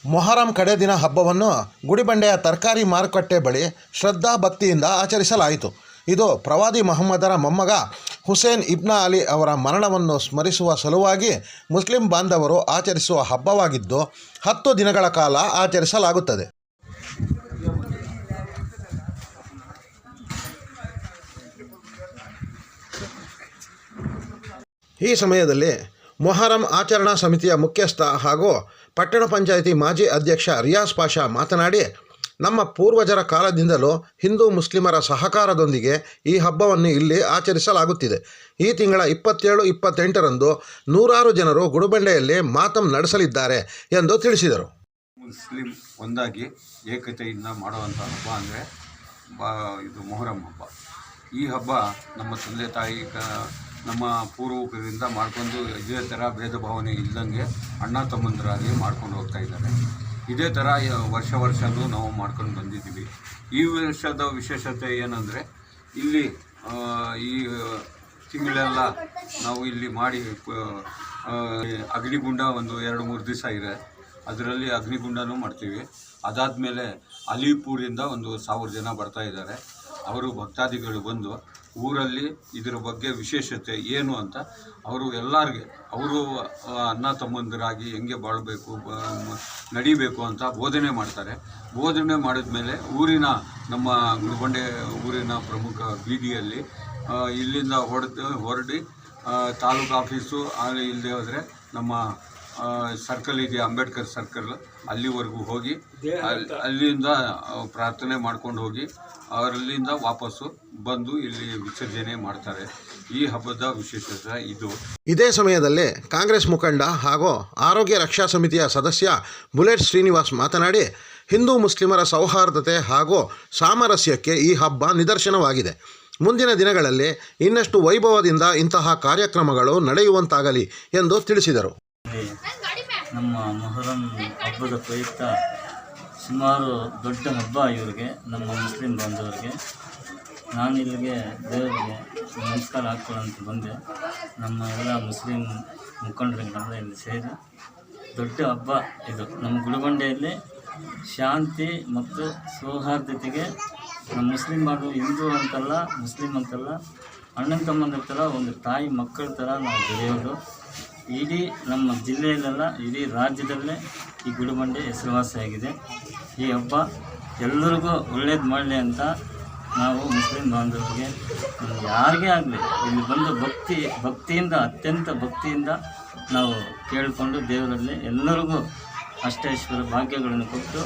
ಮೊಹರಂ ಕಡೆ ದಿನ ಹಬ್ಬವನ್ನು ಗುಡಿಬಂಡೆಯ ತರಕಾರಿ ಮಾರುಕಟ್ಟೆ ಬಳಿ ಶ್ರದ್ಧಾ ಭಕ್ತಿಯಿಂದ ಆಚರಿಸಲಾಯಿತು. ಇದು ಪ್ರವಾದಿ ಮೊಹಮ್ಮದರ ಮೊಮ್ಮಗ ಹುಸೇನ್ ಇಬ್ನ ಅಲಿ ಅವರ ಮರಣವನ್ನು ಸ್ಮರಿಸುವ ಸಲುವಾಗಿ ಮುಸ್ಲಿಂ ಬಾಂಧವರು ಆಚರಿಸುವ ಹಬ್ಬವಾಗಿದ್ದು 10 ದಿನಗಳ ಕಾಲ ಆಚರಿಸಲಾಗುತ್ತದೆ. ಈ ಸಮಯದಲ್ಲಿ ಮೊಹರಂ ಆಚರಣಾ ಸಮಿತಿಯ ಮುಖ್ಯಸ್ಥ ಹಾಗೂ ಪಟ್ಟಣ ಪಂಚಾಯಿತಿ ಮಾಜಿ ಅಧ್ಯಕ್ಷ ರಿಯಾಜ್ ಪಾಷಾ ಮಾತನಾಡಿ, ನಮ್ಮ ಪೂರ್ವಜರ ಕಾಲದಿಂದಲೂ ಹಿಂದೂ ಮುಸ್ಲಿಮರ ಸಹಕಾರದೊಂದಿಗೆ ಈ ಹಬ್ಬವನ್ನು ಇಲ್ಲಿ ಆಚರಿಸಲಾಗುತ್ತಿದೆ. ಈ ತಿಂಗಳ 27, 28ರಂದು ನೂರಾರು ಜನರು ಗುಡಿಬಂಡೆಯಲ್ಲಿ ಮಾತಂ ನಡೆಸಲಿದ್ದಾರೆ ಎಂದು ತಿಳಿಸಿದರು. ಮುಸ್ಲಿಂ ಒಂದಾಗಿ ಏಕತೆಯಿಂದ ಮಾಡುವಂಥ ಹಬ್ಬ ಅಂದರೆ ಇದು ಮೊಹರಂ ಹಬ್ಬ. ಈ ಹಬ್ಬ ನಮ್ಮ ತಂದೆ ತಾಯಿ ನಮ್ಮ ಪೂರ್ವಕರಿಂದ ಮಾಡಿಕೊಂಡು ಇದೇ ಥರ ಭೇದ ಭಾವನೆ ಇಲ್ಲದಂಗೆ ಅಣ್ಣ ತಮ್ಮಂದರಾಗಿ ಮಾಡ್ಕೊಂಡು ಹೋಗ್ತಾ ಇದ್ದಾರೆ. ಇದೇ ಥರ ವರ್ಷವೂ ನಾವು ಮಾಡ್ಕೊಂಡು ಬಂದಿದ್ದೀವಿ. ಈ ವರ್ಷದ ವಿಶೇಷತೆ ಏನಂದರೆ, ಇಲ್ಲಿ ಈ ತಿಂಗಳೆಲ್ಲ ನಾವು ಇಲ್ಲಿ ಮಾಡಿ ಅಗ್ನಿಗುಂಡ ಒಂದು 2-3 ದಿವಸ ಇದೆ. ಅದರಲ್ಲಿ ಅಗ್ನಿಗುಂಡನೂ ಮಾಡ್ತೀವಿ. ಅದಾದಮೇಲೆ ಅಲಿಪುರಿಂದ ಒಂದು 1000 ಜನ ಬರ್ತಾ ಇದ್ದಾರೆ. ಅವರು ಭಕ್ತಾದಿಗಳು ಬಂದು ಊರಲ್ಲಿ ಇದರ ಬಗ್ಗೆ ವಿಶೇಷತೆ ಏನು ಅಂತ ಅವರು ಎಲ್ಲರಿಗೆ ಅವರು ಅಣ್ಣ ತಮ್ಮಂದಿರಾಗಿ ಹೆಂಗೆ ಬಾಳಬೇಕು ನಡಿಬೇಕು ಅಂತ ಬೋಧನೆ ಮಾಡ್ತಾರೆ. ಬೋಧನೆ ಮಾಡಿದ್ಮೇಲೆ ಊರಿನ ನಮ್ಮ ಗುಡಿಬಂಡೆ ಊರಿನ ಪ್ರಮುಖ ಬೀದಿಯಲ್ಲಿ ಇಲ್ಲಿಂದ ಹೊರಡಿ ತಾಲೂಕು ಆಫೀಸು ಇಲ್ಲದೆ ಹೋದರೆ ನಮ್ಮ ಸರ್ಕಲ್ ಇದೆಯಾ, ಅಂಬೇಡ್ಕರ್ ಸರ್ಕಲ್, ಅಲ್ಲಿವರೆಗೂ ಹೋಗಿ ಅಲ್ಲಿಂದ ಪ್ರಾರ್ಥನೆ ಮಾಡ್ಕೊಂಡು ಹೋಗಿ ಅವರಲ್ಲಿಂದ ವಾಪಸ್ಸು ಬಂದು ಇಲ್ಲಿ ವಿಸರ್ಜನೆ ಮಾಡ್ತಾರೆ. ಈ ಹಬ್ಬದ ವಿಶೇಷತೆ ಇದು. ಇದೇ ಸಮಯದಲ್ಲಿ ಕಾಂಗ್ರೆಸ್ ಮುಖಂಡ ಹಾಗೂ ಆರೋಗ್ಯ ರಕ್ಷಾ ಸಮಿತಿಯ ಸದಸ್ಯ ಬುಲೆಟ್ ಶ್ರೀನಿವಾಸ್ ಮಾತನಾಡಿ, ಹಿಂದೂ ಮುಸ್ಲಿಮರ ಸೌಹಾರ್ದತೆ ಹಾಗೂ ಸಾಮರಸ್ಯಕ್ಕೆ ಈ ಹಬ್ಬ ನಿದರ್ಶನವಾಗಿದೆ. ಮುಂದಿನ ದಿನಗಳಲ್ಲಿ ಇನ್ನಷ್ಟು ವೈಭವದಿಂದ ಇಂತಹ ಕಾರ್ಯಕ್ರಮಗಳು ನಡೆಯುವಂತಾಗಲಿ ಎಂದು ತಿಳಿಸಿದರು. ನಮ್ಮ ಮೊಹರಂ ಹಬ್ಬದ ಪ್ರಯುಕ್ತ ಸುಮಾರು ದೊಡ್ಡ ಹಬ್ಬ ಇವರಿಗೆ, ನಮ್ಮ ಮುಸ್ಲಿಂ ಬಾಂಧವರಿಗೆ. ನಾನು ಇಲ್ಲಿಗೆ ದೇವರಿಗೆ ನಮಸ್ಕಾರ ಹಾಕ್ಕೊಳ್ಳೋಂತ ಬಂದೆ. ನಮ್ಮ ಎಲ್ಲ ಮುಸ್ಲಿಂ ಮುಖಂಡರುಗಳೆಲ್ಲ ಇಲ್ಲಿ ಸೇರಿ ದೊಡ್ಡ ಹಬ್ಬ ಇದು. ನಮ್ಮ ಗುಡಿಬಂಡೆಯಲ್ಲಿ ಶಾಂತಿ ಮತ್ತು ಸೌಹಾರ್ದತೆಗೆ ನಮ್ಮ ಮುಸ್ಲಿಂ ಬಾಂಧವರು ಹಿಂದೂ ಅಂತಲ್ಲ, ಮುಸ್ಲಿಂ ಅಂತಲ್ಲ, ಅಣ್ಣನ ತಮ್ಮಂದ್ರ ಥರ ಒಂದು ತಾಯಿ ಮಕ್ಕಳ ಥರ ನಾವು ಬೆಳೆಯೋದು. ಇಡೀ ನಮ್ಮ ಜಿಲ್ಲೆಯಲ್ಲೆಲ್ಲ, ಇಡೀ ರಾಜ್ಯದಲ್ಲೇ ಈ ಗುಡಿಬಂಡೆ ಹೆಸರುವಾಸಿಯಾಗಿದೆ. ಈ ಹಬ್ಬ ಎಲ್ಲರಿಗೂ ಒಳ್ಳೇದು ಮಾಡಲಿ ಅಂತ ನಾವು ಮುಸ್ಲಿಂ ಬಾಂಧವರಿಗೆ ಯಾರಿಗೇ ಆಗಲಿ ಇಲ್ಲಿ ಬಂದು ಭಕ್ತಿಯಿಂದ ಅತ್ಯಂತ ಭಕ್ತಿಯಿಂದ ನಾವು ಕೇಳಿಕೊಂಡು ದೇವರಲ್ಲಿ ಎಲ್ಲರಿಗೂ ಅಷ್ಟೈಶ್ವರ್ಯ ಭಾಗ್ಯಗಳನ್ನು ಕೊಟ್ಟು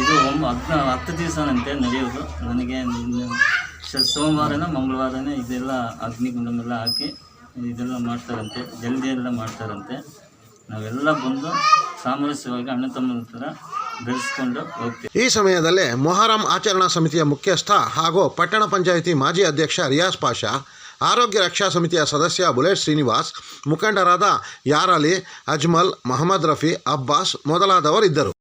ಇದು 10 ದಿವಸನಂತೆ ನಡೆಯೋದು. ನನಗೆ ಸೋಮವಾರನ ಮಂಗಳವಾರನೇ ಇದೆಲ್ಲ ಅಗ್ನಿಗುಂಡಮೆಲ್ಲ ಹಾಕಿ ಇದೆಲ್ಲ ಮಾಡ್ತಾರಂತೆ, ಜಲ್ದಿ ಎಲ್ಲ ಮಾಡ್ತಾರಂತೆ. ನಾವೆಲ್ಲ ಬಂದು ಸಾಮರಸ್ಯವಾಗಿ ಅಣ್ಣ ತಮ್ಮನ ಥರ ಬೆಳೆಸ್ಕೊಂಡು ಹೋಗ್ತೀವಿ. ಈ ಸಮಯದಲ್ಲಿ ಮೊಹರಂ ಆಚರಣಾ ಸಮಿತಿಯ ಮುಖ್ಯಸ್ಥ ಹಾಗೂ ಪಟ್ಟಣ ಪಂಚಾಯಿತಿ ಮಾಜಿ ಅಧ್ಯಕ್ಷ ರಿಯಾಜ್ ಪಾಷಾ, ಆರೋಗ್ಯ ರಕ್ಷಾ ಸಮಿತಿಯ ಸದಸ್ಯ ಬುಲೆಟ್ ಶ್ರೀನಿವಾಸ್, ಮುಖಂಡರಾದ ಯಾರ್ ಅಲಿ, ಅಜ್ಮಲ್, ಮೊಹಮ್ಮದ್ ರಫಿ, ಅಬ್ಬಾಸ್ ಮೊದಲಾದವರಿದ್ದರು.